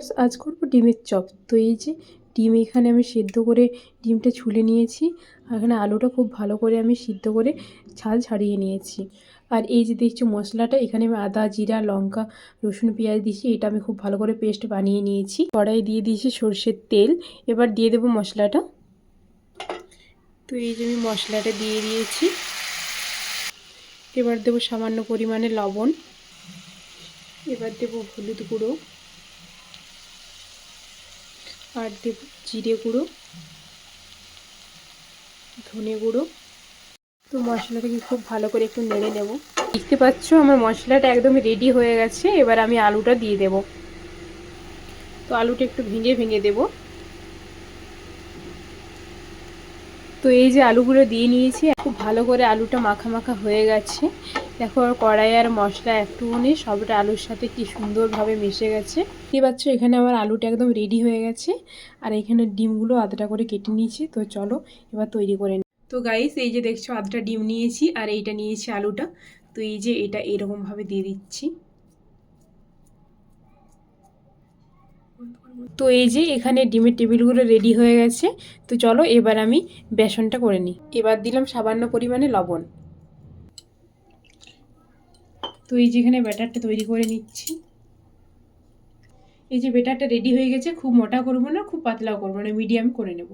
Viewers, আজ করব ডিমের চপ। তো এই যে ডিম এখানে আমি সেদ্ধ করে ডিমটা ছুলে নিয়েছি। আর এখানে আলুটা খুব ভালো করে আমি সিদ্ধ করে ছাল ছাড়িয়ে নিয়েছি। আর এই যে দেখছো মশলাটা, এখানে আমি আদা, জিরা, লঙ্কা, রসুন, পেঁয়াজ দিয়েছি। এটা আমি খুব ভালো করে পেস্ট বানিয়ে নিয়েছি। কড়াই দিয়ে দিয়েছি সর্ষের তেল। এবার দিয়ে দেবো মশলাটা। তো এই যে আমি মশলাটা দিয়ে দিয়েছি। এবার দেবো সামান্য পরিমাণে লবণ। এবার দেবো হলুদ গুঁড়ো, আর দেব জিরে গুঁড়ো, ধনে গুঁড়ো। তো মশলাটাকে খুব ভালো করে একটু নেড়ে নেব। দেখতে পাচ্ছ আমার মশলাটা একদম রেডি হয়ে গেছে। এবার আমি আলুটা দিয়ে দেব। তো আলুটা একটু ভেঙে ভেঙে দেব। তো এই যে আলুগুলো দিয়ে নিয়েছি, খুব ভালো করে আলুটা মাখা মাখা হয়ে গেছে। দেখো কড়াই আর মশলা একটুখানি সবটা আলুর সাথে কি সুন্দরভাবে মিশে গেছে। দেখতে পাচ্ছ এখানে আমার আলুটা একদম রেডি হয়ে গেছে। আর এখানে ডিমগুলো আধটা করে কেটে নিয়েছি। তো চলো এবার তৈরি করে নিই। তো গাইস, এই যে দেখছো আধটা ডিম নিয়েছি আর এইটা নিয়েছি আলুটা। তো এই যে এটা এরকমভাবে দিয়ে দিচ্ছি। তো এই যে এখানে ডিমের টেবিলগুলো রেডি হয়ে গেছে। তো চলো এবার আমি বেসনটা করে নিই। এবার দিলাম সামান্য পরিমাণে লবণ। তো এই যেখানে ব্যাটারটা তৈরি করে নিচ্ছি। এই যে ব্যাটারটা রেডি হয়ে গেছে। খুব মোটা করবো না, খুব পাতলাও করবো না, মিডিয়াম করে নেব।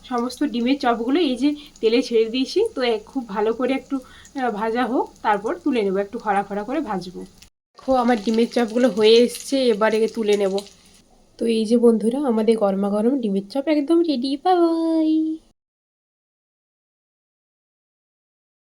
সমস্ত ডিমের চপগুলো এই যে তেলে ছেড়ে দিয়েছি। তো খুব ভালো করে একটু ভাজা হোক, তারপর তুলে নেব। একটু খরা খরা করে ভাজবো। দেখো আমার ডিমের চপগুলো হয়ে এসছে, এবারে তুলে নেব। তো এই যে বন্ধুরা, আমাদের গরমা গরম ডিমের চপ একদম রেডি। বাই।